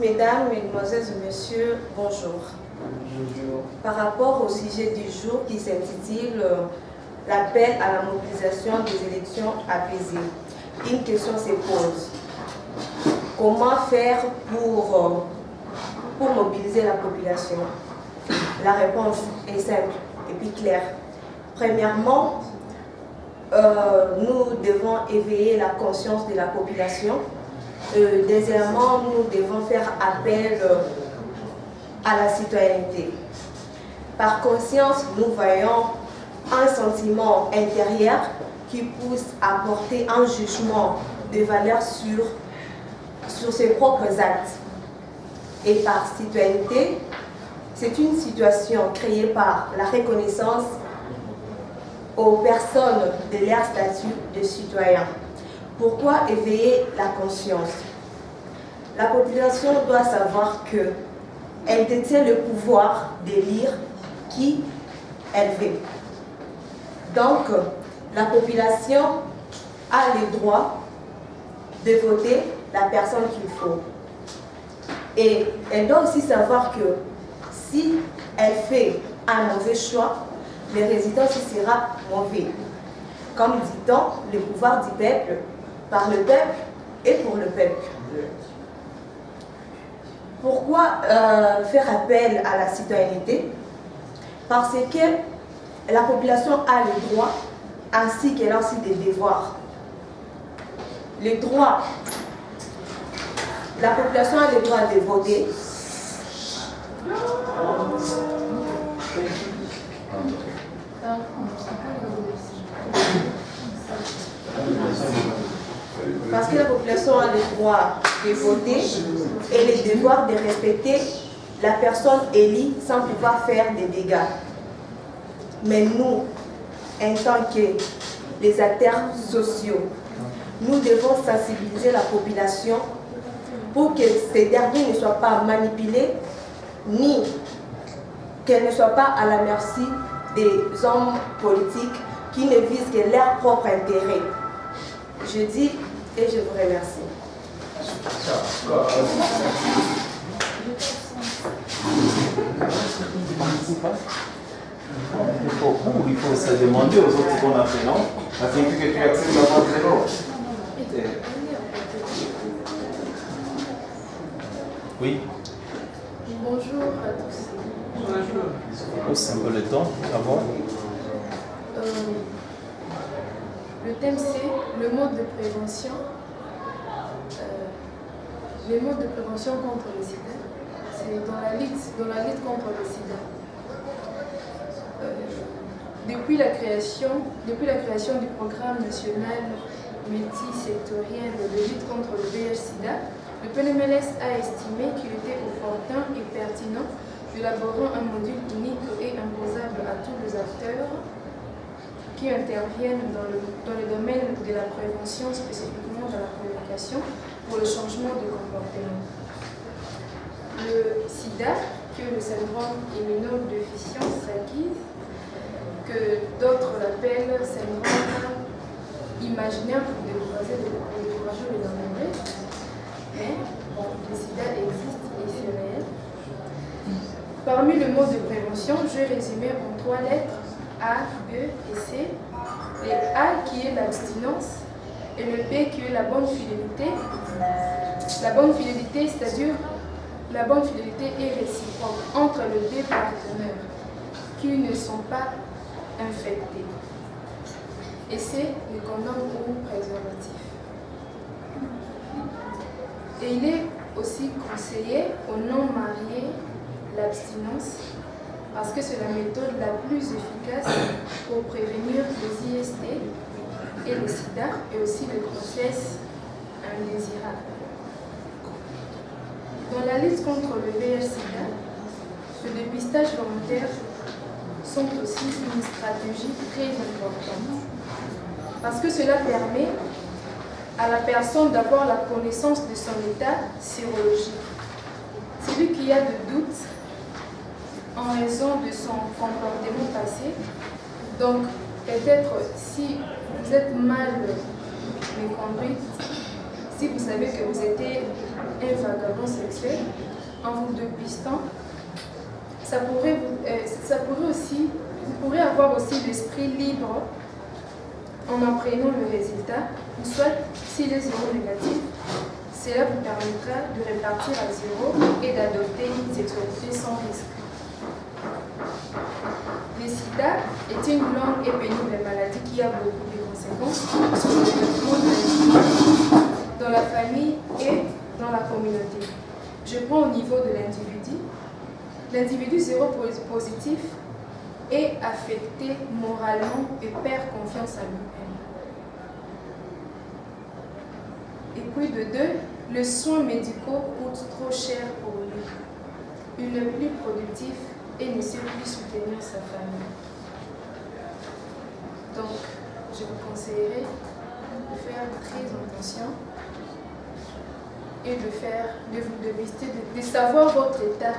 Mesdames, Mesdemoiselles et Messieurs, bonjour. Bonjour. Par rapport au sujet du jour qui s'intitule l'appel à la mobilisation des élections apaisées, une question se pose. Comment faire pour mobiliser la population? La réponse est simple et puis claire. Premièrement, nous devons éveiller la conscience de la population. Deuxièmement, nous devons faire appel à la citoyenneté. Par conscience, nous voyons un sentiment intérieur qui pousse à porter un jugement de valeur sur ses propres actes. Et par citoyenneté, c'est une situation créée par la reconnaissance aux personnes de leur statut de citoyen. Pourquoi éveiller la conscience? La population doit savoir qu'elle détient le pouvoir d'élire qui elle veut. Donc, la population a le droit de voter la personne qu'il faut. Et elle doit aussi savoir que si elle fait un mauvais choix, le résultat aussi sera mauvais. Comme dit-on, le pouvoir du peuple, par le peuple et pour le peuple. Pourquoi faire appel à la citoyenneté? Parce que la population a le droit ainsi qu'elle a aussi des devoirs. Le droit, la population a le droit de voter. Parce que la population a le droit de voter et le devoir de respecter la personne élue sans pouvoir faire des dégâts. Mais nous, en tant que les acteurs sociaux, nous devons sensibiliser la population pour que ces derniers ne soient pas manipulés, ni qu'elles ne soient pas à la merci des hommes politiques qui ne visent que leur propre intérêt. Je dis et je vous remercie. Il faut se demander aux autres qu'on a fait, non? Afin que tu acceptes d'avoir zéro. Oui. Bonjour à tous. Bonjour. C'est un peu le temps avant. Le thème c'est le mode de prévention. Les modes de prévention contre le sida. C'est dans la lutte contre le sida. Depuis la création du programme national multisectoriel de lutte contre le VIH-Sida, le PNMLS a estimé qu'il était opportun et pertinent d'élaborer un module unique et imposable à tous les acteurs qui interviennent dans le domaine de la prévention, spécifiquement dans la communication, pour le changement de comportement. Le sida, que le syndrome immunodéficience acquise, que d'autres l'appellent syndrome imaginaire pour décourager les ennuyer, mais bon, le sida existe et c'est réel. Parmi le mot de prévention, je vais résumer en 3 lettres, A, B et C. Le A qui est l'abstinence et le B qui est la bonne fidélité. La bonne fidélité, c'est-à-dire la bonne fidélité est réciproque entre les deux partenaires qui ne sont pas infectés. Et c'est le condom ou préservatif. Et il est aussi conseillé aux non-mariés l'abstinence parce que c'est la méthode la plus efficace pour prévenir les IST et le sida et aussi les grossesses indésirables. Dans la lutte contre le VIH-Sida, le dépistage volontaire sont aussi une stratégie très importante parce que cela permet à la personne d'avoir la connaissance de son état sérologique. Celui qui a des doutes en raison de son comportement passé, donc peut-être si vous êtes mal conduite, si vous savez que vous étiez un vagabond sexuel, en vous dépistant, vous pourrez avoir aussi l'esprit libre en apprenant le résultat, ou soit s'il est zéro négatif, cela vous permettra de répartir à zéro et d'adopter une sexualité sans risque. Le sida est une longue et pénible maladie qui a beaucoup de conséquences sur le développement de l'individu, dans la famille et dans la communauté. Je prends au niveau de l'individu. L'individu séropositif est affecté moralement et perd confiance en lui-même. Et puis de deux, les soins médicaux coûtent trop cher pour lui. Il n'est plus productif et ne sait plus soutenir sa famille. Donc, je vous conseillerais de faire très attention et de vous dépister, de savoir votre état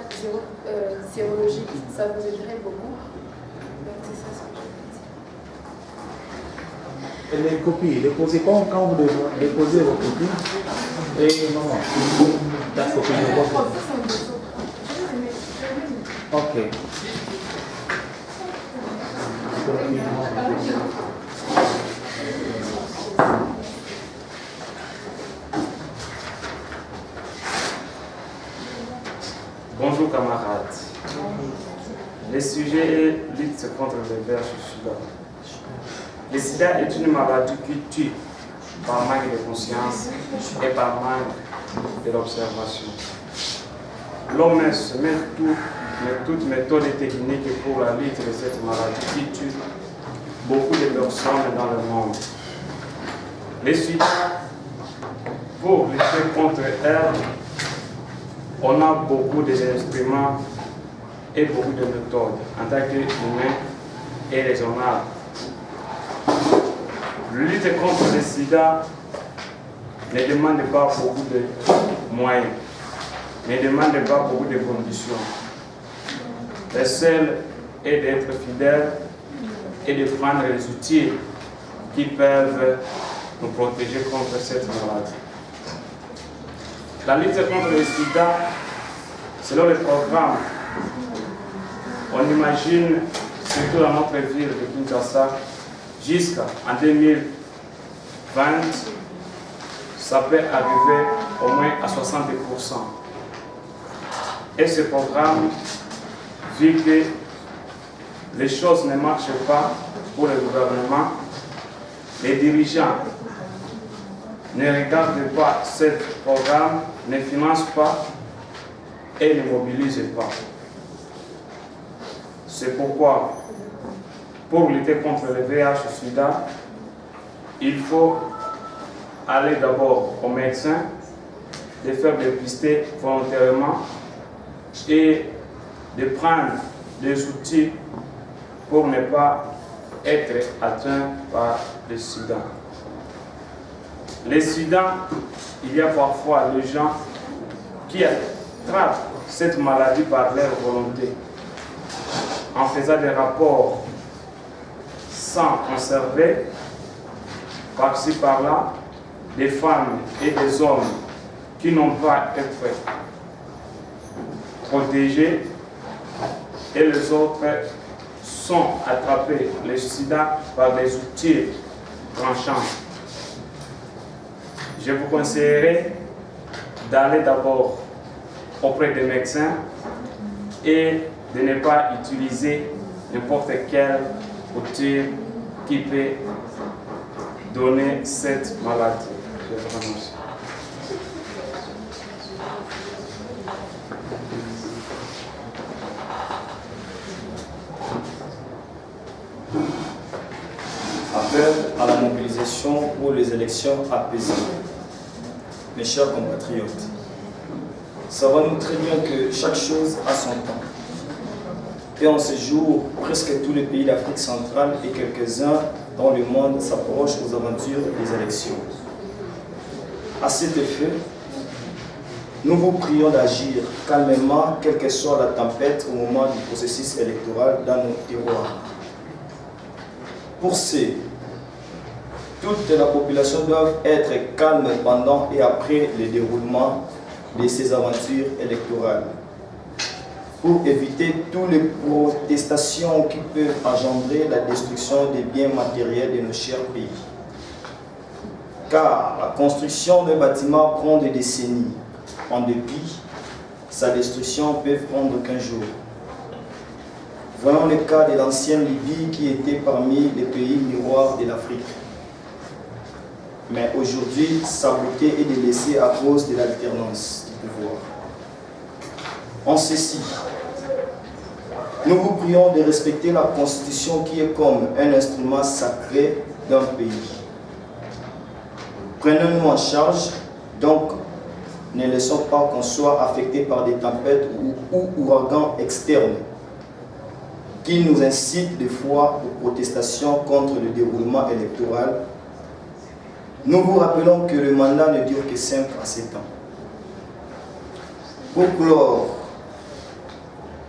sérologique. Ça vous aiderait beaucoup. Donc, c'est ça ce que je veux dire. Et les copies, déposez quand vous déposez vos copies. Et non, la copie de votre. Ok. Bonjour camarades. Le sujet est lutte contre le VIH sida. Le sida est une maladie qui tue par manque de conscience et par manque de l'observation. L'OMS se met toutes méthodes et techniques pour la lutte de cette maladie qui tue beaucoup de personnes dans le monde. Le sida, pour lutter contre elle, on a beaucoup d'instruments et beaucoup de méthodes en tant qu'humains et raisonnables. Lutter contre le sida ne demande pas beaucoup de moyens, ne demande pas beaucoup de conditions. Le seul est d'être fidèle et de prendre les outils qui peuvent nous protéger contre cette maladie. La lutte contre le sida, selon le programme, on imagine, surtout dans notre ville de Kinshasa, jusqu'en 2020, ça peut arriver au moins à 60%. Et ce programme, vu que les choses ne marchent pas pour le gouvernement, les dirigeants ne regardent pas ce programme, ne financent pas et ne mobilisent pas. C'est pourquoi, pour lutter contre le VIH-Sida, il faut aller d'abord au médecin, de faire dépister volontairement et de prendre des outils pour ne pas être atteint par le sida. Le sida, il y a parfois des gens qui attrapent cette maladie par leur volonté, en faisant des rapports sans conserver, par-ci par-là, des femmes et des hommes qui n'ont pas été protégés et les autres sont attrapés, le sida, par des outils tranchants. Je vous conseillerais d'aller d'abord auprès des médecins et de ne pas utiliser n'importe quel outil qui peut donner cette maladie. Je vous remercie. Appel à la mobilisation pour les élections apaisées. Mes chers compatriotes, savons-nous très bien que chaque chose a son temps. Et en ce jour, presque tous les pays d'Afrique centrale et quelques-uns dans le monde s'approchent aux aventures des élections. À cet effet, nous vous prions d'agir calmement, quelle que soit la tempête au moment du processus électoral dans nos terroirs. Pour ceux toute la population doit être calme pendant et après le déroulement de ces aventures électorales pour éviter toutes les protestations qui peuvent engendrer la destruction des biens matériels de nos chers pays. Car la construction d'un bâtiment prend des décennies. En dépit, sa destruction peut prendre qu'un jour. Voyons le cas de l'ancienne Libye qui était parmi les pays miroirs de l'Afrique. Mais aujourd'hui, sa beauté est délaissée à cause de l'alternance du pouvoir. En ceci, nous vous prions de respecter la Constitution qui est comme un instrument sacré d'un pays. Prenons-nous en charge, donc ne laissons pas qu'on soit affecté par des tempêtes ou ouragans externes qui nous incitent des fois aux protestations contre le déroulement électoral. Nous vous rappelons que le mandat ne dure que 5 à 7 ans. Pour clore,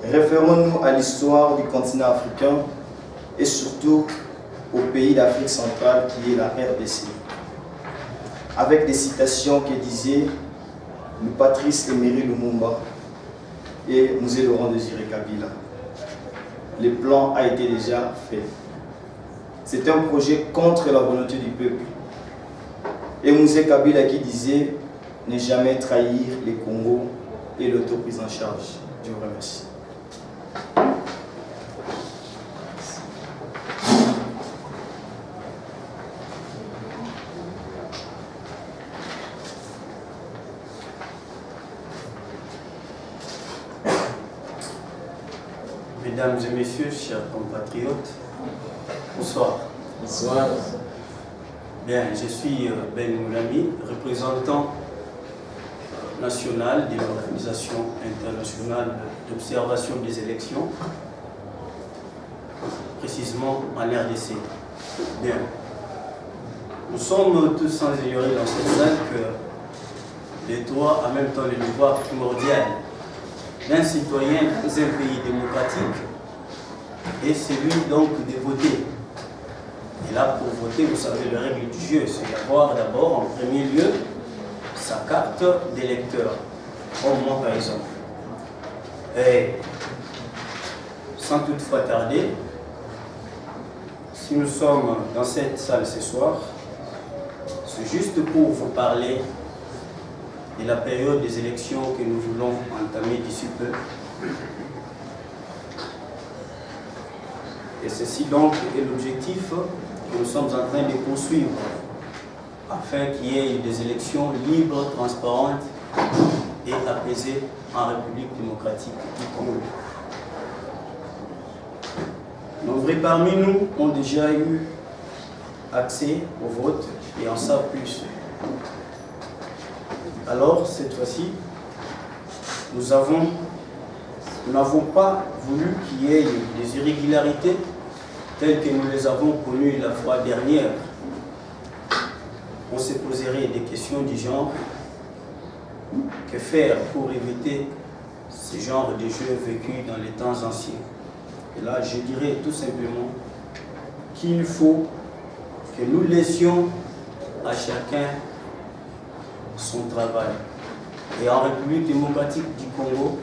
référons-nous à l'histoire du continent africain et surtout au pays d'Afrique centrale qui est la RDC, avec des citations qui disaient le Patrice Emery Lumumba et Mzee Laurent Désiré Kabila. Le plan a été déjà fait. C'est un projet contre la volonté du peuple. Et Mzee Kabila qui disait ne jamais trahir les Congos et l'autoprise en charge. Je vous remercie. Mesdames et messieurs, chers compatriotes, bonsoir. Bonsoir. Bien, je suis Ben Moulami, représentant national de l'Organisation internationale d'observation des élections, précisément en RDC. Bien, nous sommes tous sans ignorer dans cette salle que les droits, en même temps le devoir primordial d'un citoyen dans un pays démocratique est celui donc de voter. Et là, pour voter, vous savez, les règles du jeu, c'est d'avoir d'abord, en premier lieu, sa carte d'électeur, au moins par exemple. Et sans toutefois tarder, si nous sommes dans cette salle ce soir, c'est juste pour vous parler de la période des élections que nous voulons entamer d'ici peu. Et ceci donc est l'objectif que nous sommes en train de poursuivre afin qu'il y ait des élections libres, transparentes et apaisées en République démocratique du Congo. Nombreux parmi nous ont déjà eu accès au vote et en savent plus. Alors, cette fois-ci, nous n'avons pas voulu qu'il y ait des irrégularités telles que nous les avons connues la fois dernière. On se poserait des questions du genre: que faire pour éviter ce genre de jeux vécus dans les temps anciens? Et là, je dirais tout simplement qu'il faut que nous laissions à chacun son travail. Et en République démocratique du Congo,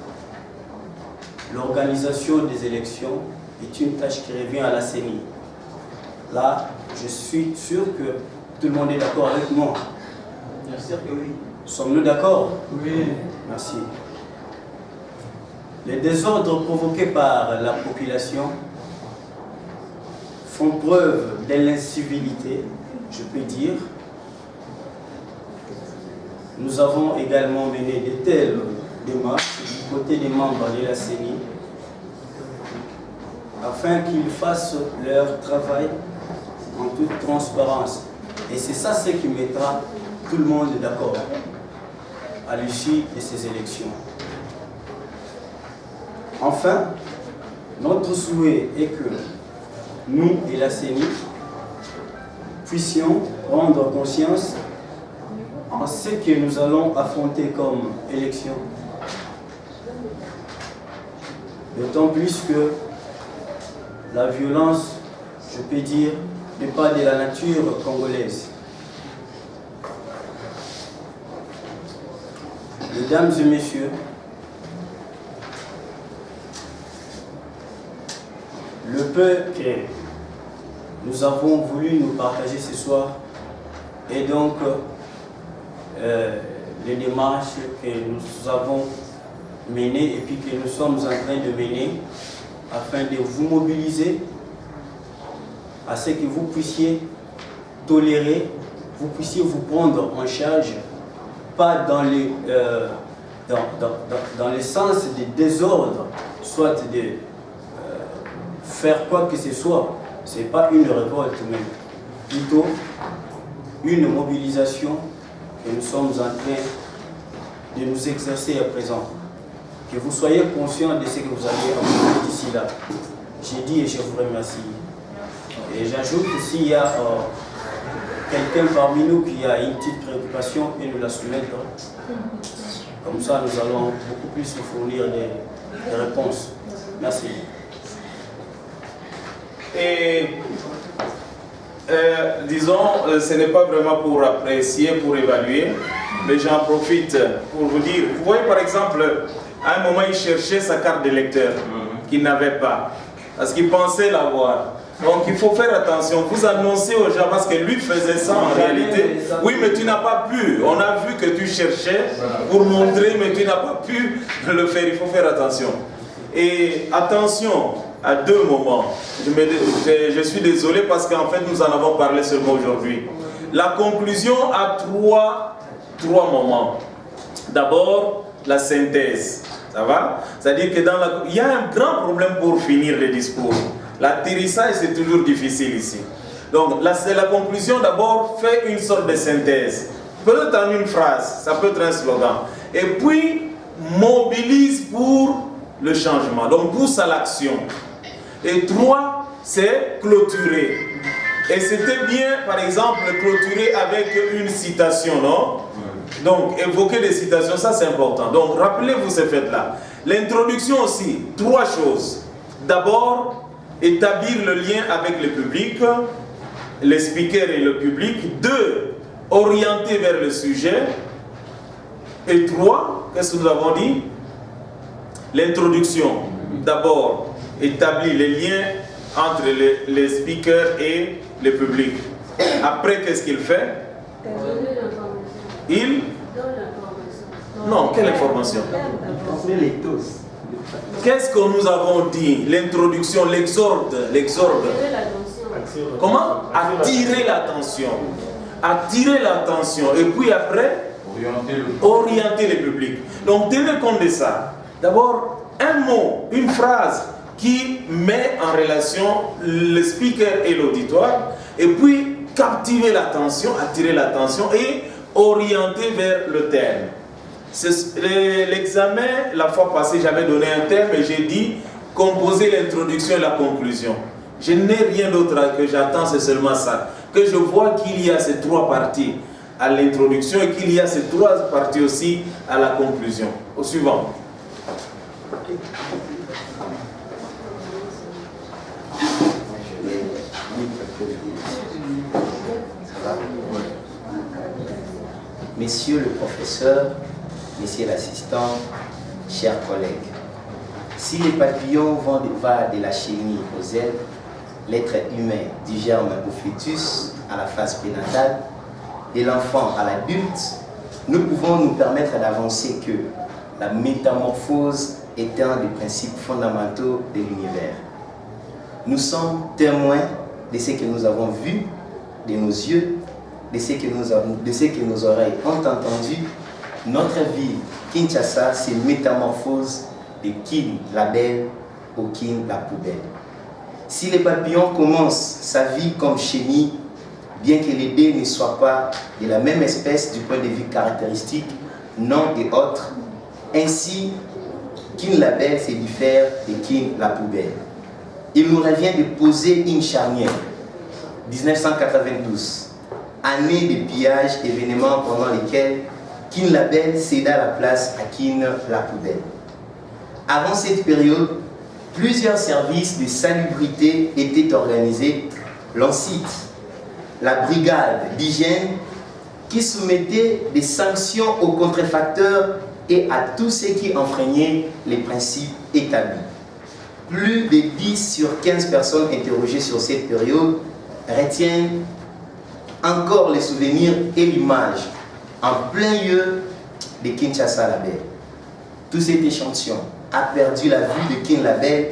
l'organisation des élections est une tâche qui revient à la CENI. Là, je suis sûr que tout le monde est d'accord avec moi. Bien sûr que oui. Sommes-nous d'accord? Oui. Merci. Les désordres provoqués par la population font preuve de l'incivilité, je peux dire. Nous avons également mené de telles démarches du côté des membres de la CENI afin qu'ils fassent leur travail en toute transparence. Et c'est ça ce qui mettra tout le monde d'accord à l'issue de ces élections. Enfin, notre souhait est que nous et la CENI puissions prendre conscience en ce que nous allons affronter comme élection. D'autant plus que la violence, je peux dire, de par de la nature congolaise. Mesdames et messieurs, le peu que nous avons voulu nous partager ce soir est donc les démarches que nous avons menées et puis que nous sommes en train de mener afin de vous mobiliser à ce que vous puissiez tolérer, vous puissiez vous prendre en charge, pas dans le sens du désordre, soit de faire quoi que ce soit. Ce n'est pas une révolte, mais plutôt une mobilisation que nous sommes en train de nous exercer à présent. Que vous soyez conscients de ce que vous allez avoir d'ici là. J'ai dit et je vous remercie. Et j'ajoute que s'il y a quelqu'un parmi nous qui a une petite préoccupation, et nous la soumettre. Comme ça, nous allons beaucoup plus vous fournir des réponses. Merci. Et disons, ce n'est pas vraiment pour apprécier, pour évaluer, mais j'en profite pour vous dire. Vous voyez par exemple, à un moment, il cherchait sa carte d'électeur qu'il n'avait pas, parce qu'il pensait l'avoir. Donc il faut faire attention, vous annoncez aux gens, parce que lui faisait ça en réalité. Oui, mais tu n'as pas pu. On a vu que tu cherchais pour montrer, mais tu n'as pas pu le faire. Il faut faire attention. Et attention à deux moments. Je suis désolé parce qu'en fait nous en avons parlé seulement aujourd'hui. La conclusion a trois moments. D'abord, la synthèse. Ça va? C'est-à-dire que il y a un grand problème pour finir le discours. L'atterrissage, c'est toujours difficile ici. Donc, la conclusion, d'abord, fait une sorte de synthèse. Peut-être en une phrase, ça peut être un slogan. Et puis, mobilise pour le changement. Donc, pousse à l'action. Et 3, c'est clôturer. Et c'était bien, par exemple, clôturer avec une citation, non? Donc, évoquer des citations, ça c'est important. Donc, rappelez-vous ces faits-là. L'introduction aussi, 3 choses. D'abord, établir le lien avec le public, les speakers et le public. 2, orienter vers le sujet. Et 3, qu'est-ce que nous avons dit? L'introduction. D'abord, établir les liens entre les speakers et le public. Après, qu'est-ce qu'il fait? Il? Non, quelle information? Qu'est-ce que nous avons dit? L'introduction, l'exorde. Comment? Attirer l'attention. Attirer l'attention. Et puis après, orienter le public. Donc tenez compte de ça. D'abord, un mot, une phrase qui met en relation le speaker et l'auditoire. Et puis captiver l'attention, attirer l'attention et orienter vers le thème. L'examen, la fois passée, j'avais donné un thème et j'ai dit composer l'introduction et la conclusion. Je n'ai rien d'autre que j'attends, c'est seulement ça. Que je vois qu'il y a ces 3 parties à l'introduction et qu'il y a ces 3 parties aussi à la conclusion. Au suivant. Messieurs le professeur, messieurs l'assistant, chers collègues, si les papillons vont de la chenille aux ailes, l'être humain du germe au fœtus à la phase prénatale, de l'enfant à l'adulte, nous pouvons nous permettre d'avancer que la métamorphose est un des principes fondamentaux de l'univers. Nous sommes témoins de ce que nous avons vu de nos yeux, de ce que nos oreilles ont entendu. Notre ville, Kinshasa, se métamorphose de Kin la belle au Kin la poubelle. Si le papillon commence sa vie comme chenille, bien que les deux ne soient pas de la même espèce du point de vue caractéristique, nom et autres, ainsi Kin la belle se diffère de Kin la poubelle. Il nous revient de poser une charnière. 1992, année de pillage, événement pendant lesquels Kin la belle céda la place à Kin la poubelle. Avant cette période, plusieurs services de salubrité étaient organisés. L'on cite la brigade d'hygiène qui soumettait des sanctions aux contrefacteurs et à tous ceux qui enfreignaient les principes établis. Plus de 10 sur 15 personnes interrogées sur cette période retiennent encore les souvenirs et l'image en plein lieu de Kinshasa-la-Belle. Tout cet échantillon a perdu la vue de Kin-la-Belle.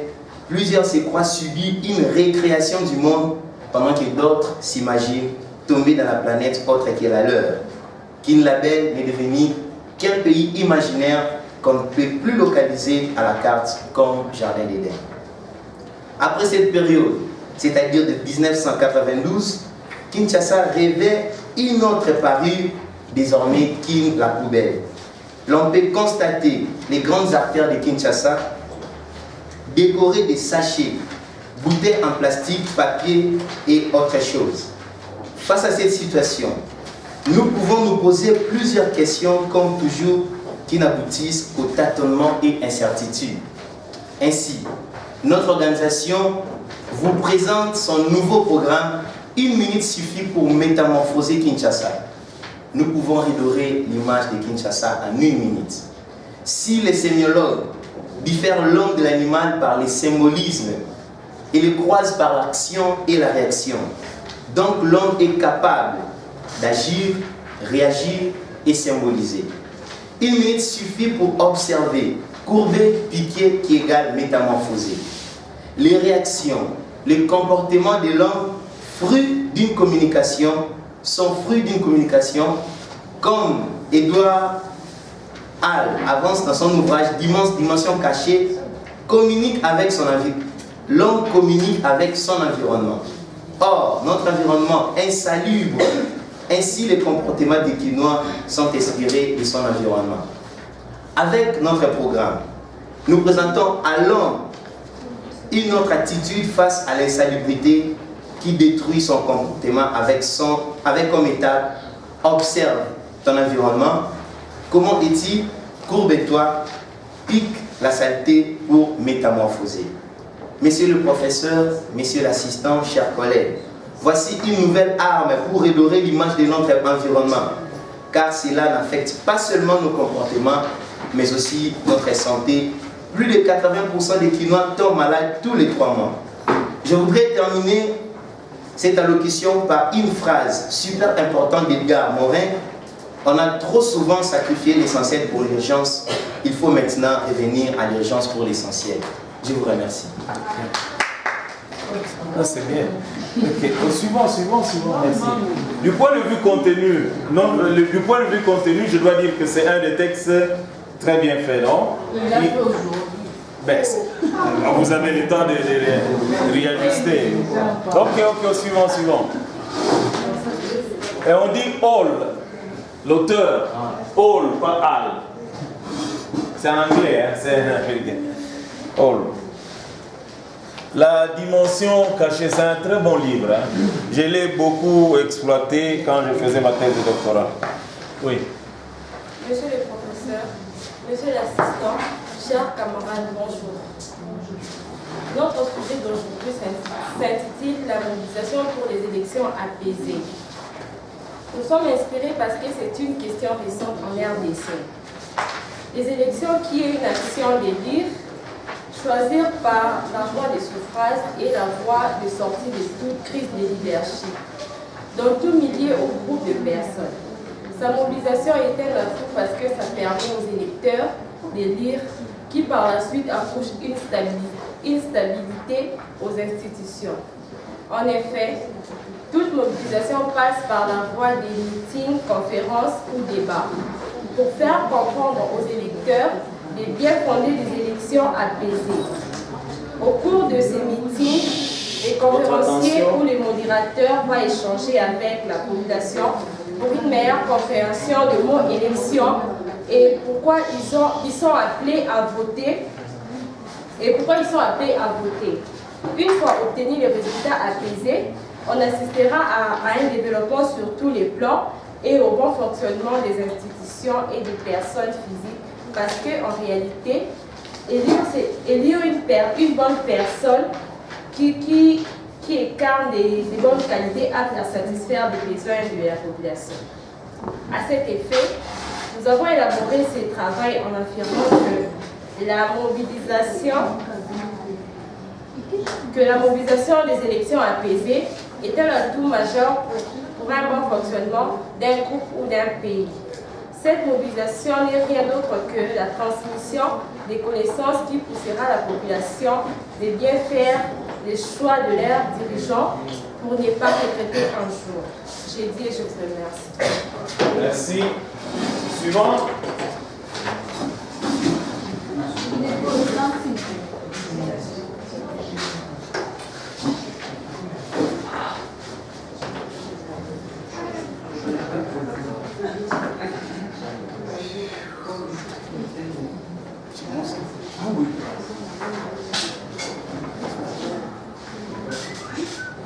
Plusieurs se croient subir une récréation du monde pendant que d'autres s'imaginent tomber dans la planète autre que la leur. Kin-la-Belle n'est devenu qu'un pays imaginaire qu'on ne peut plus localiser à la carte comme Jardin d'Éden. Après cette période, c'est-à-dire de 1992, Kinshasa revêt une autre parure, désormais Kin la poubelle. L'on peut constater les grandes artères de Kinshasa décorées de sachets, bouteilles en plastique, papier et autres choses. Face à cette situation, nous pouvons nous poser plusieurs questions, comme toujours, qui n'aboutissent qu'au tâtonnement et incertitude. Ainsi, notre organisation vous présente son nouveau programme « 1 minute suffit pour métamorphoser Kinshasa ». Nous pouvons redorer l'image de Kinshasa en 1 minute. Si les sémiologues diffèrent l'homme de l'animal par les symbolismes et le croisent par l'action et la réaction, donc l'homme est capable d'agir, réagir et symboliser. 1 minute suffit pour observer, courber, piquer qui égale métamorphoser. Les réactions, les comportements de l'homme, fruits d'une communication, sont fruits d'une communication, comme Édouard Hall avance dans son ouvrage Dimension cachée, communique avec son environnement. L'homme communique avec son environnement. Or, notre environnement insalubre, ainsi les comportements des Kinois sont inspirés de son environnement. Avec notre programme, nous présentons à l'homme une autre attitude face à l'insalubrité qui détruit son comportement avec comme étape, observe ton environnement, comment est-il, courbe-toi, pique la saleté pour métamorphoser. Monsieur le professeur, monsieur l'assistant, chers collègues, voici une nouvelle arme pour redorer l'image de notre environnement, car cela n'affecte pas seulement nos comportements, mais aussi notre santé. Plus de 80% des Kinois tombent malades tous les 3 mois. Je voudrais terminer cette allocution par une phrase super importante d'Edgar Morin. On a trop souvent sacrifié l'essentiel pour l'urgence. Il faut maintenant revenir à l'urgence pour l'essentiel. Je vous remercie. C'est bien. Okay. Suivant, merci. Du point de vue contenu, du point de vue contenu, je dois dire que c'est un des textes très bien fait, non? Ben, vous avez le temps de réajuster. Ok, suivant. Et on dit Hall, l'auteur. Hall, pas Hall. C'est en anglais, hein? C'est en américain. Hall. La dimension cachée, c'est un très bon livre. Hein? Je l'ai beaucoup exploité quand je faisais ma thèse de doctorat. Oui. Monsieur le professeur, monsieur l'assistant, chers camarades, bonjour. Notre sujet d'aujourd'hui s'intitule « La mobilisation pour les élections apaisées ». Nous sommes inspirés parce que c'est une question récente en RDC. Les élections qui est une action d'élire, choisir par la voie des suffrages et la voie de sortie de toute crise de leadership, dans tout milieu ou groupe de personnes. Sa mobilisation est un atout parce que ça permet aux électeurs d'élire qui par la suite accouche une stabilité aux institutions. En effet, toute mobilisation passe par la voie des meetings, conférences ou débats pour faire comprendre aux électeurs les bien-fondés des élections apaisées. Au cours de ces meetings, les conférenciers ou les modérateurs vont échanger avec la population pour une meilleure compréhension du mot élection et pourquoi ils sont appelés à voter. Une fois obtenus les résultats apaisés, on assistera à un développement sur tous les plans et au bon fonctionnement des institutions et des personnes physiques. Parce qu'en réalité, élire une bonne personne qui qui incarnent des bonnes qualités aptes à satisfaire les besoins de la population. À cet effet, nous avons élaboré ce travail en affirmant que la mobilisation des élections apaisées est un atout majeur pour un bon fonctionnement d'un groupe ou d'un pays. Cette mobilisation n'est rien d'autre que la transmission des connaissances qui poussera la population de bien faire les choix de leurs dirigeants pour ne pas regretter un jour. J'ai dit et je vous remercie. Merci. Suivant.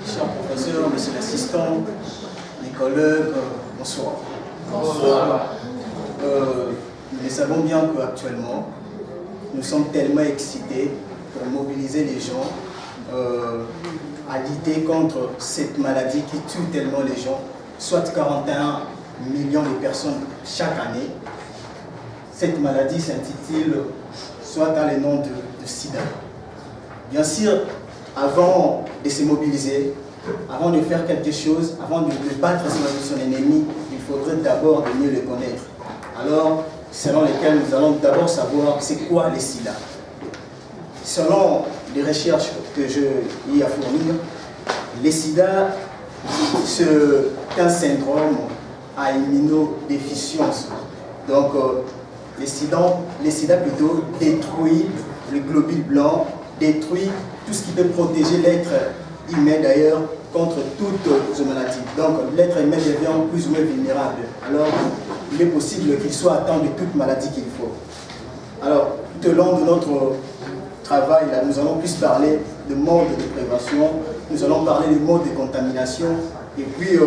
Cher professeur, monsieur l'assistant, mes collègues, bonsoir. Bonsoir. Nous savons bien qu'actuellement, nous sommes tellement excités pour mobiliser les gens à lutter contre cette maladie qui tue tellement les gens, soit 41 millions de personnes chaque année. Cette maladie s'intitule soit dans le nom de SIDA. Bien sûr, avant de se mobiliser, avant de faire quelque chose, avant de battre son ennemi, il faudrait d'abord de mieux le connaître. Alors, selon lesquels nous allons d'abord savoir c'est quoi le SIDA. Selon les recherches que je y ai à fournir, le SIDA, c'est un syndrome à immunodéficience. Donc, le SIDA plutôt détruit le globule blanc, détruit tout ce qui peut protéger l'être humain d'ailleurs contre toute maladie. Donc l'être humain devient plus ou moins vulnérable. Alors il est possible qu'il soit atteint de toute maladie qu'il faut. Alors tout au long de notre travail, là, nous allons plus parler de mode de prévention, nous allons parler de mode de contamination et puis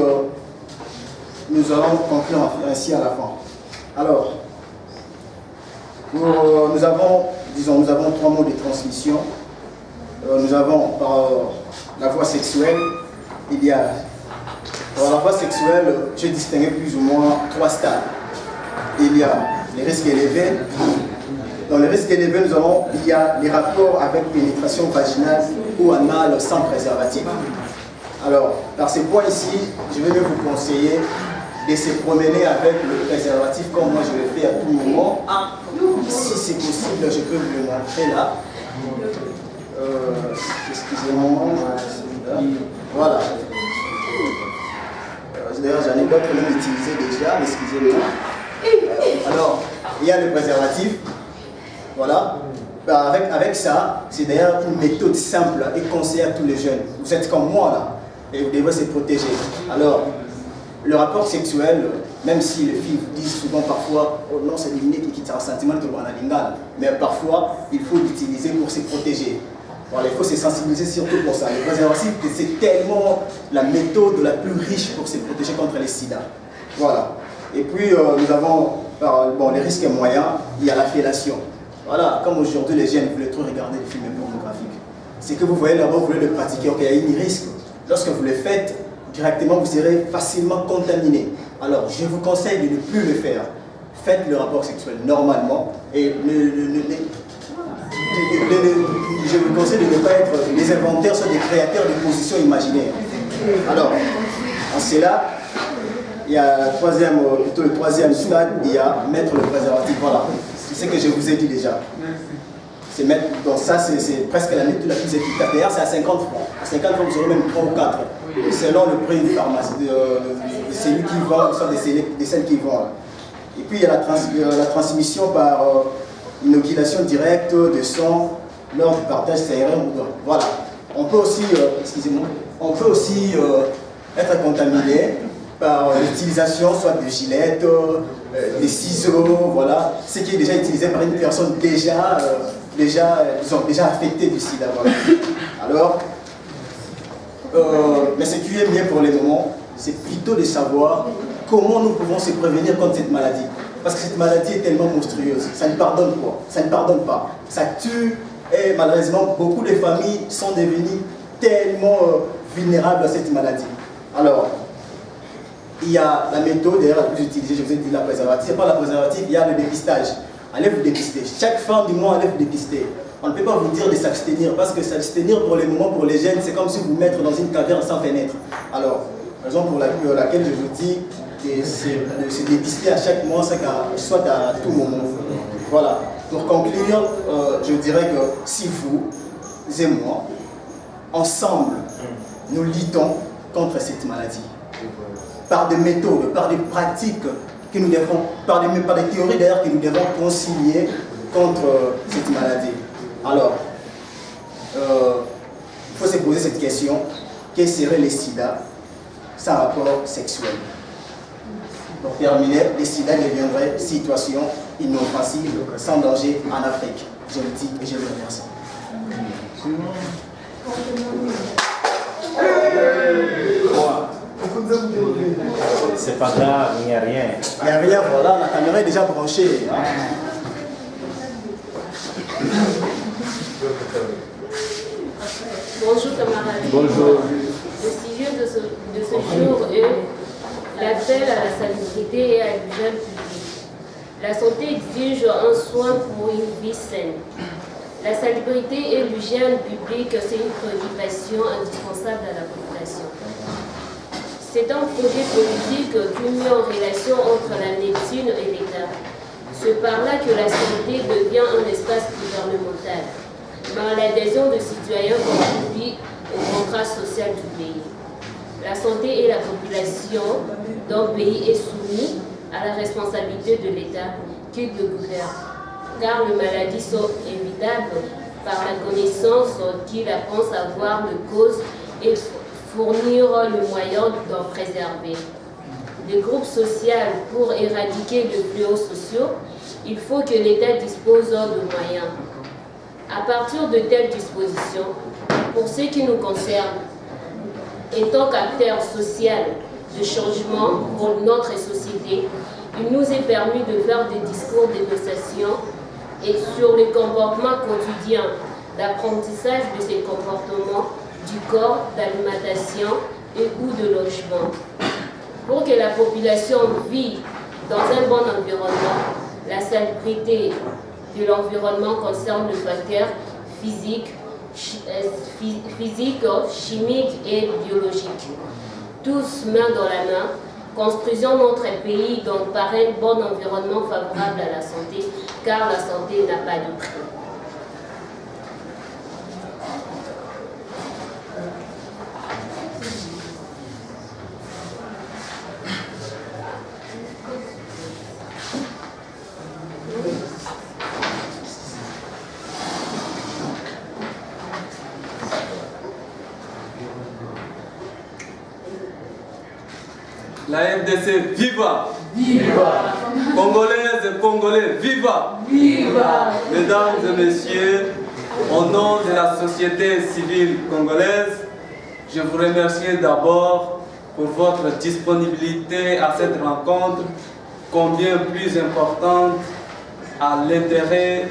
nous allons conclure ainsi à la fin. Alors, nous avons 3 modes de transmission. Nous avons par la voie sexuelle, il y a par la voie sexuelle, j'ai distingué plus ou moins 3 stades. Il y a les risques élevés. Dans les risques élevés, il y a les rapports avec pénétration vaginale ou anale sans préservatif. Alors, par ces points ici, je vais vous conseiller de se promener avec le préservatif comme moi je le fais à tout moment. Si c'est possible, je peux vous le montrer là. Excusez-moi. Voilà. D'ailleurs, j'en ai d'autres même utilisé déjà, excusez-moi. Alors, il y a le préservatif. Voilà. Avec ça, c'est d'ailleurs une méthode simple et conseillée à tous les jeunes. Vous êtes comme moi là, et vous devez se protéger. Alors, le rapport sexuel, même si les filles disent souvent parfois « Oh non, c'est limité qui quitte un sentiment que l'on a lingal », mais parfois, il faut l'utiliser pour se protéger. Voilà, il faut se sensibiliser surtout pour ça. Le préservatif, c'est tellement la méthode la plus riche pour se protéger contre les sida. Voilà. Et puis, nous avons les risques moyens, il y a la fellation. Voilà, comme aujourd'hui, les jeunes veulent trop regarder des films pornographiques. C'est que vous voyez là-bas, vous voulez le pratiquer, ok, il y a un risque. Lorsque vous le faites, directement, vous serez facilement contaminé. Alors, je vous conseille de ne plus le faire. Faites le rapport sexuel normalement et je vous conseille de ne pas être les inventeurs, soit des créateurs de positions imaginaires. Alors, en cela, il y a le troisième stade, il y a mettre le préservatif. Voilà, c'est ce que je vous ai dit déjà. C'est mettre, donc ça c'est presque la méthode la plus efficace. D'ailleurs, c'est à 50 francs. À 50 francs, vous aurez même 3 ou 4. Selon le prix de pharmacie, de celui qui vend, soit de celles qui vendent. Et puis il y a la transmission par inoculation directe de sang lors du partage CRM. Voilà. On peut aussi, être contaminé par l'utilisation soit de gilettes, des ciseaux, voilà. Ce qui est déjà utilisé par une personne déjà affectée du sida. Voilà. Alors, mais ce qui est bien pour le moment, c'est plutôt de savoir comment nous pouvons se prévenir contre cette maladie. Parce que cette maladie est tellement monstrueuse. Ça ne pardonne pas. Ça ne pardonne pas. Ça tue et malheureusement, beaucoup de familles sont devenues tellement vulnérables à cette maladie. Alors, il y a la méthode d'ailleurs la plus utilisée, je vous ai dit la préservative. C'est pas la préservative, il y a le dépistage. Allez vous dépister. Chaque fin du mois, allez vous dépister. On ne peut pas vous dire de s'abstenir parce que s'abstenir pour les moments, pour les jeunes, c'est comme si vous mettre dans une caverne sans fenêtre. Alors, raison pour laquelle je vous dis de se dépister à chaque mois, soit à tout moment. Voilà. Pour conclure, je dirais que si vous et moi, ensemble, nous luttons contre cette maladie, par des méthodes, par des pratiques que nous devons, par des théories d'ailleurs que nous devons concilier contre cette maladie. Alors, il faut se poser cette question, quel serait le sida sans rapport sexuel? Pour terminer, le sida deviendrait situation inoffensive, sans danger en Afrique. Je le dis et je le remercie. C'est pas grave, il n'y a rien. Il n'y a rien, voilà, la caméra est déjà branchée. Hein. Bonjour camarades. Bonjour. Le sujet de ce jour est l'appel à la salubrité et à l'hygiène publique. La santé exige un soin pour une vie saine. La salubrité et l'hygiène publique, c'est une préoccupation indispensable à la population. C'est un projet politique qui met en relation entre la médecine et l'État. C'est par là que la santé devient un espace gouvernemental, mais l'adhésion de citoyens contribue au contrat social du pays. La santé et la population d'un pays est soumise à la responsabilité de l'État qui le gouverne, car les maladies sont évitables par la connaissance qu'il pense avoir de cause et fournir le moyen d'en préserver. Les groupes sociaux, pour éradiquer les fléaux sociaux, il faut que l'État dispose de moyens. À partir de telles dispositions, pour ce qui nous concerne, étant qu'acteur social de changement pour notre société, il nous est permis de faire des discours d'énonciation et sur les comportements quotidiens, d'apprentissage de ces comportements du corps, d'alimentation et ou de logement. Pour que la population vive dans un bon environnement, la salubrité de l'environnement concerne le facteur physique, chimique et biologique. Tous main dans la main, construisons notre pays donc par un bon environnement favorable à la santé, car la santé n'a pas de prix. La FDC, viva! Viva! Congolaises et Congolais, viva! Viva! Mesdames et messieurs, au nom de la société civile congolaise, je vous remercie d'abord pour votre disponibilité à cette rencontre, combien plus importante à l'intérêt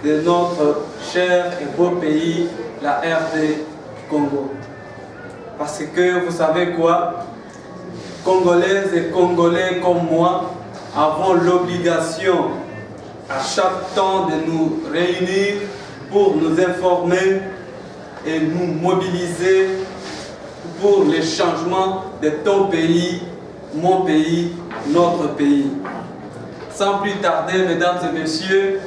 de notre cher et beau pays, la RD Congo. Parce que vous savez quoi? Congolaises et Congolais comme moi avons l'obligation à chaque temps de nous réunir pour nous informer et nous mobiliser pour les changements de ton pays, mon pays, notre pays. Sans plus tarder, mesdames et messieurs,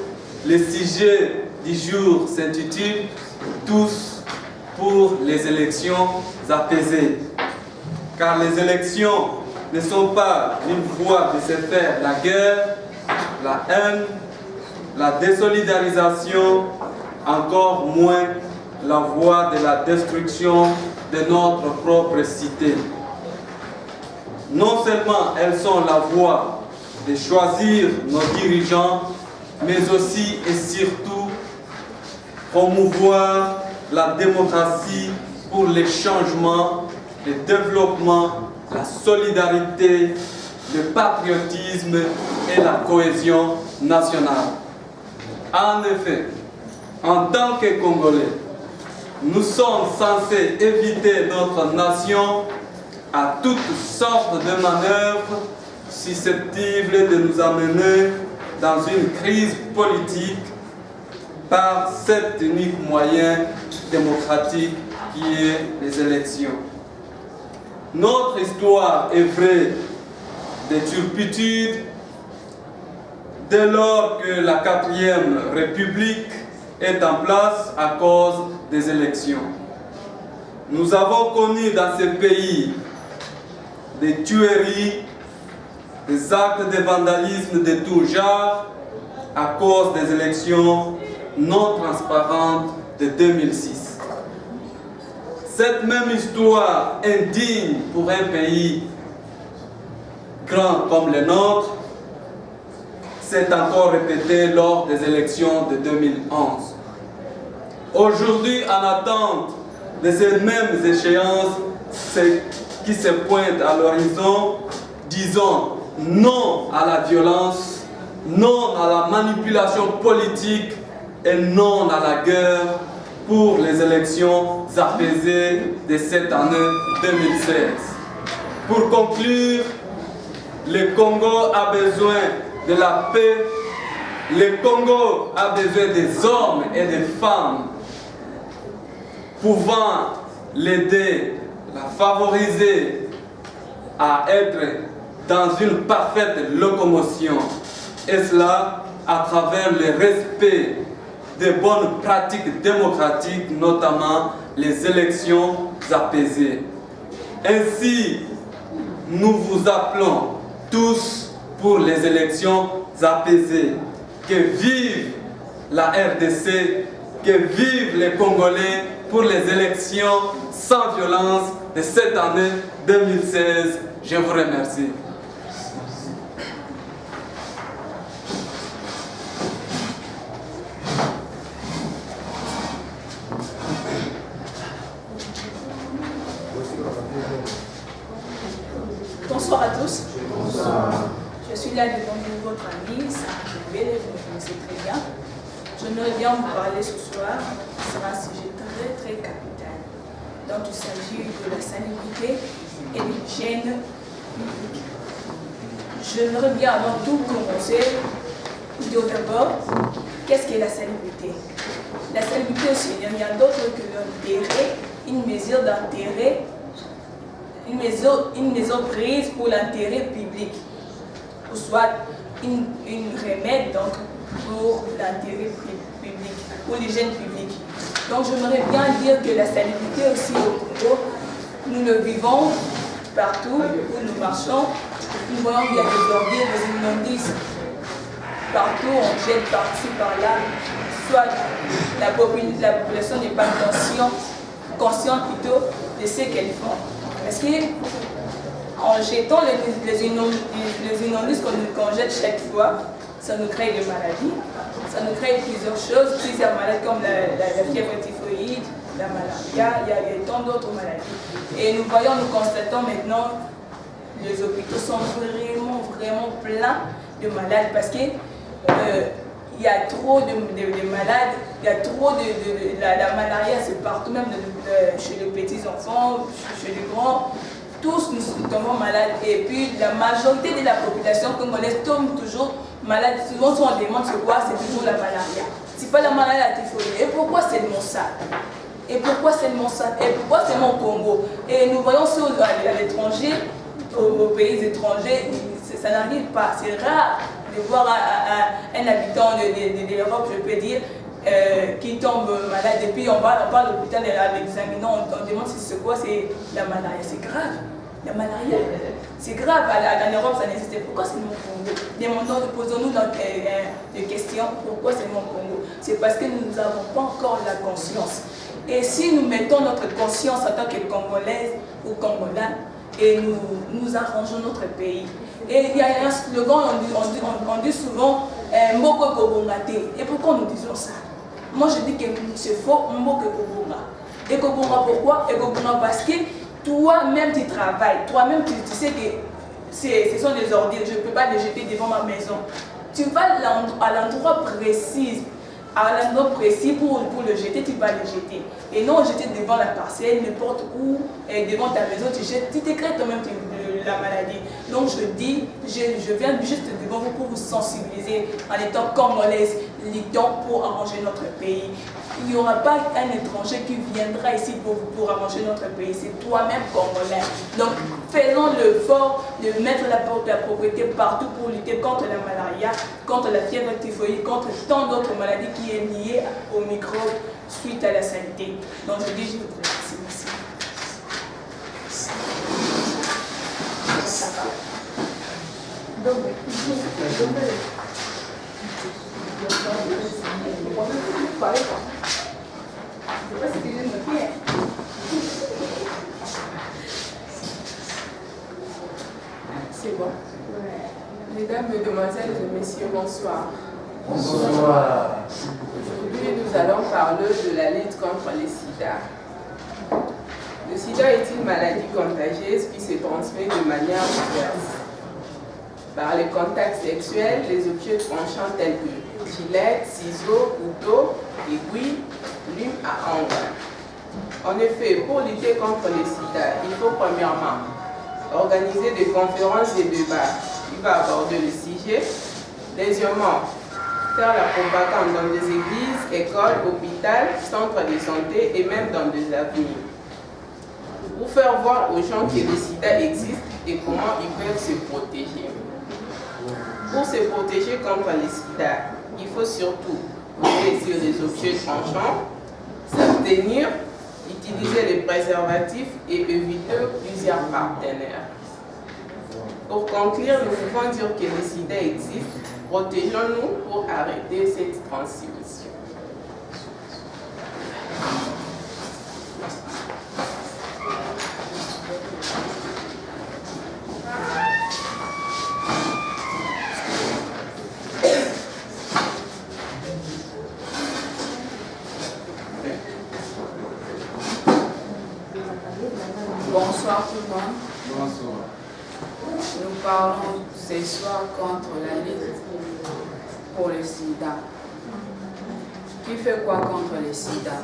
le sujet du jour s'intitule « Tous pour les élections apaisées ». Car les élections ne sont pas une voie de se faire la guerre, la haine, la désolidarisation, encore moins la voie de la destruction de notre propre cité. Non seulement elles sont la voie de choisir nos dirigeants, mais aussi et surtout promouvoir la démocratie pour les changements, le développement, la solidarité, le patriotisme et la cohésion nationale. En effet, en tant que Congolais, nous sommes censés éviter notre nation à toutes sortes de manœuvres susceptibles de nous amener dans une crise politique par cet unique moyen démocratique qui est les élections. Notre histoire est vraie de turpitude dès lors que la 4e République est en place à cause des élections. Nous avons connu dans ce pays des tueries, des actes de vandalisme de tout genre à cause des élections non transparentes de 2006. Cette même histoire indigne pour un pays grand comme le nôtre s'est encore répétée lors des élections de 2011. Aujourd'hui, en attente de ces mêmes échéances qui se pointent à l'horizon, disons non à la violence, non à la manipulation politique et non à la guerre pour les élections apaisées de cette année 2016. Pour conclure, le Congo a besoin de la paix, le Congo a besoin des hommes et des femmes pouvant l'aider, la favoriser à être dans une parfaite locomotion, et cela à travers le respect des bonnes pratiques démocratiques, notamment les élections apaisées. Ainsi, nous vous appelons tous pour les élections apaisées. Que vive la RDC, que vivent les Congolais pour les élections sans violence de cette année 2016. Je vous remercie. Bonsoir à tous. Bonsoir. Je suis là devant vous, votre ami, Sarah Joubel, vous me connaissez très bien. J'aimerais bien vous parler ce soir sur un sujet très capital. Donc il s'agit de la salubrité et de l'hygiène publique. J'aimerais bien avant tout commencer, dire d'abord, qu'est-ce qu'est la salubrité? La salubrité aussi, il n'y a rien d'autre que l'intérêt, une mesure d'intérêt, une maison prise pour l'intérêt public, ou soit une remède donc, pour l'intérêt public, pour l'hygiène publique. Donc j'aimerais bien dire que la salubrité aussi au Congo, nous le vivons partout où nous marchons. Nous voyons qu'il y a des ordures, des immondices. Partout, on jette par-ci, par-là. Soit la population n'est pas consciente plutôt de ce qu'elle font. Parce qu'en jetant les immondices qu'on jette chaque fois, ça nous crée des maladies, ça nous crée plusieurs choses, plusieurs maladies comme la fièvre typhoïde, la malaria, il y a tant d'autres maladies. Et nous constatons maintenant, les hôpitaux sont vraiment pleins de malades parce que il y a trop de malades, il y a trop la malaria, c'est partout, même chez les petits enfants, chez les grands. Tous nous tombons malades. Et puis la majorité de la population congolaise tombe toujours malade. Souvent, si on demande c'est quoi, c'est toujours la malaria. C'est pas la malaria, la typhoïde. Et pourquoi seulement ça? Et pourquoi seulement ça? Et pourquoi seulement au Congo? Et nous voyons ça à l'étranger, aux pays étrangers, ça n'arrive pas. C'est rare de voir un habitant de l'Europe, je peux dire, qui tombe malade. Et puis on va à l'hôpital à l'examinant, on demande si c'est quoi, c'est la malaria. C'est grave. La malaria, c'est grave. En Europe, ça n'existait pas. Pourquoi c'est mon Congo? Posons-nous des questions. Pourquoi c'est mon Congo? C'est parce que nous n'avons pas encore la conscience. Et si nous mettons notre conscience en tant que Congolaises ou Congolais, et nous arrangeons notre pays. Et il y a un slogan, on dit souvent Mboko Kobongate. Et pourquoi nous disons ça? Moi je dis que c'est faux, Mboko Kobonga. Et Kobonga pourquoi? Et Kobonga parce que toi-même tu travailles, toi-même tu sais que ce sont des ordures, je ne peux pas les jeter devant ma maison. Tu vas à l'endroit précis à un endroit précis pour le jeter, tu vas le jeter. Et non jeter devant la parcelle, n'importe où, et devant ta maison, tu jettes, tu t'écrètes toi-même la maladie. Donc je dis, je viens juste devant vous pour vous sensibiliser en étant congolaise, luttons pour arranger notre pays. Il n'y aura pas un étranger qui viendra ici pour arranger notre pays, c'est toi-même congolais. Donc faisons l'effort de mettre la propriété partout pour lutter contre la malaria, contre la fièvre typhoïde, contre tant d'autres maladies qui est liées aux microbes suite à la santé. Donc je dis, je vous remercie. Merci. C'est bon. Mesdames, Mesdemoiselles et Messieurs, bonsoir. Bonsoir. Aujourd'hui, nous allons parler de la lutte contre le sida. Le sida est une maladie contagieuse qui se transmet de manière diverse. Par les contacts sexuels, les objets tranchants tels que gilets, ciseaux, couteaux, aiguilles, plumes à ongles. En effet, pour lutter contre le sida, il faut premièrement organiser des conférences et débats qui vont aborder le sujet. Deuxièmement, faire la propagande dans des églises, écoles, hôpitaux, centres de santé et même dans des avenues. Pour faire voir aux gens que le sida existe et comment ils peuvent se protéger. Pour se protéger contre le sida, il faut surtout veiller sur les objets tranchants, s'abstenir, utiliser les préservatifs et éviter plusieurs partenaires. Pour conclure, nous pouvons dire que le sida existe. Protégeons-nous pour arrêter cette transmission. Bonsoir tout le monde. Bonsoir. Nous parlons ce soir contre la lutte pour le sida. Qui fait quoi contre le sida?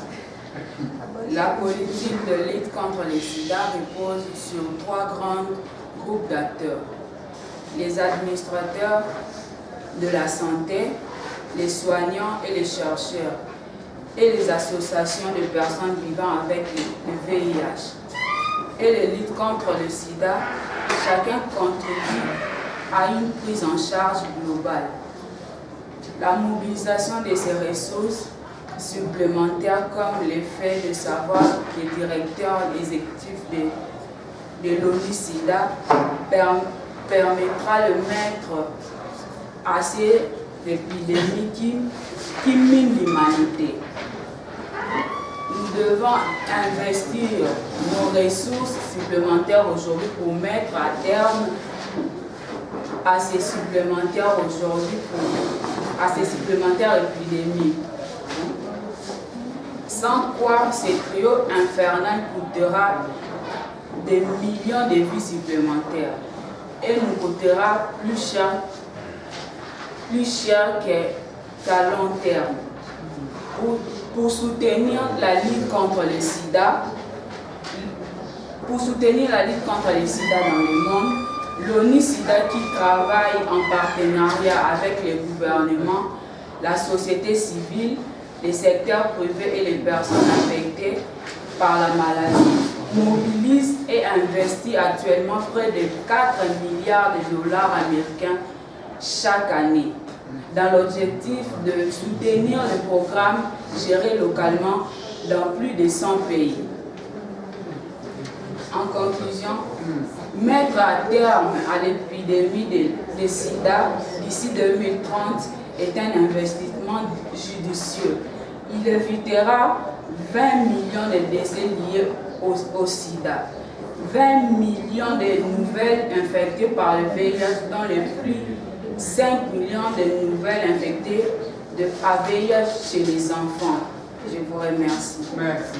La politique de lutte contre le sida repose sur 3 grands groupes d'acteurs. Les administrateurs de la santé, les soignants et les chercheurs, et les associations de personnes vivant avec le VIH. Et les luttes contre le sida, chacun contribue à une prise en charge globale. La mobilisation de ces ressources supplémentaires comme le fait de savoir les directeurs exécutifs de l'ONU-SIDA permettra de mettre assez d'épidémies qui minent l'humanité. Nous devons investir nos ressources supplémentaires aujourd'hui pour mettre à terme à ces supplémentaires à ces supplémentaires épidémies. Sans quoi ce trio infernal coûtera des millions de vies supplémentaires et nous coûtera plus cher qu'à long terme. Pour soutenir la lutte contre le sida, dans le monde, l'ONU-SIDA qui travaille en partenariat avec les gouvernements, la société civile, les secteurs privés et les personnes affectées par la maladie, mobilise et investit actuellement près de 4 milliards de dollars américains chaque année, dans l'objectif de soutenir le programme géré localement dans plus de 100 pays. En conclusion, mettre à terme à l'épidémie de sida d'ici 2030 est un investissement judicieux. Il évitera 20 millions de décès liés au sida, 20 millions de nouvelles infectées par le VIH, dont les plus 5 millions de nouvelles infectées à VIH chez les enfants. Je vous remercie. Merci.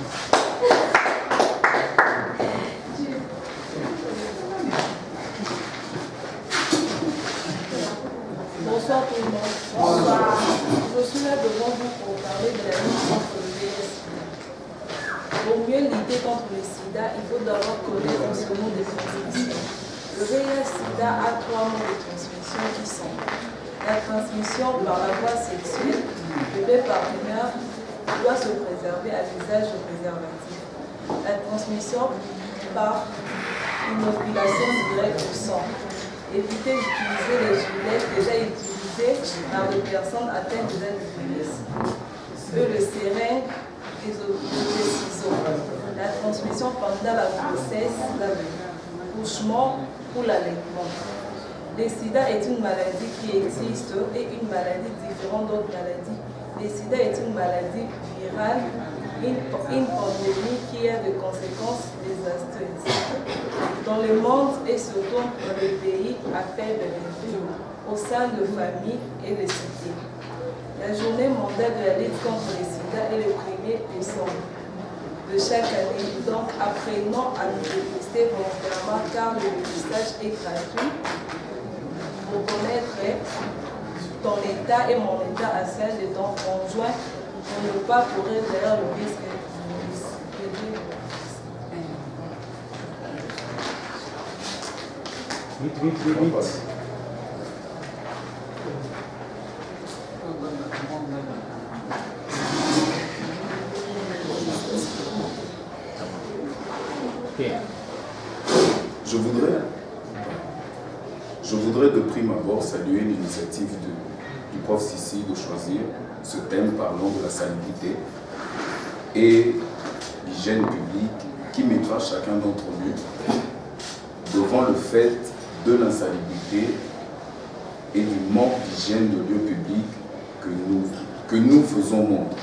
Bonsoir tout le monde. Bonsoir. Je suis là devant vous pour parler de la lutte contre le VIH-Sida. Pour mieux lutter contre le sida, il faut d'abord connaître ce mot de transmission. Le VIH-Sida a 3 modes de transmission qui sont la transmission par la voie sexuelle. Le bébé partenaire doit se préserver à l'usage de préservatifs. La transmission par inoculation directe au sang. Éviter d'utiliser les gilets déjà utilisés par les personnes atteintes de l'herpès. Le seringue, les ciseaux. La transmission pendant la grossesse, l'accouchement ou l'allaitement. Le sida est une maladie qui existe et une maladie différente d'autres maladies. Le sida est une maladie virale, une pandémie qui a des conséquences désastreuses dans le monde et surtout dans les pays à faible revenu, au sein de familles et de cités. La journée mondiale de la lutte contre le sida est le 1er décembre de chaque année. Donc apprenons à nous dépister volontairement car le dépistage est gratuit. Pour connaître ton état et mon état à celle de ton conjoint pour ne pas courir derrière le risque de Vite. Okay. Je voudrais de prime abord saluer l'initiative du prof Sissi de choisir ce thème parlant de la salubrité et l'hygiène publique qui mettra chacun d'entre nous devant le fait de l'insalubrité et du manque d'hygiène de lieux publics que nous faisons montre.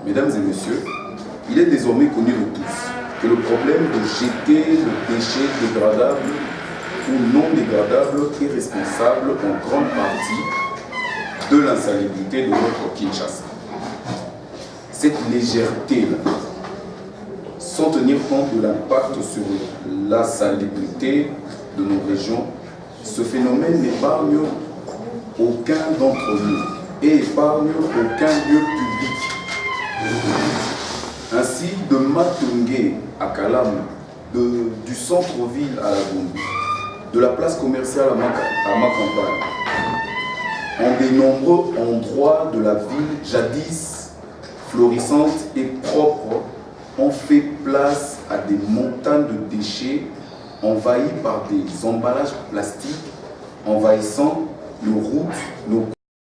Mesdames et messieurs, il est désormais connu de tous que le problème de jeter le déchet dégradable ou non dégradable est responsable en grande partie de l'insalubrité de notre Kinshasa. Cette légèreté-là, sans tenir compte de l'impact sur la salubrité de nos régions, ce phénomène n'épargne aucun d'entre nous et épargne aucun lieu public. Ainsi, de Matungé à Kalam, du centre-ville à la Gombe, de la place commerciale à Macampagne, en de nombreux endroits de la ville jadis florissante et propre, ont fait place à des montagnes de déchets envahis par des emballages plastiques, envahissant nos routes, nos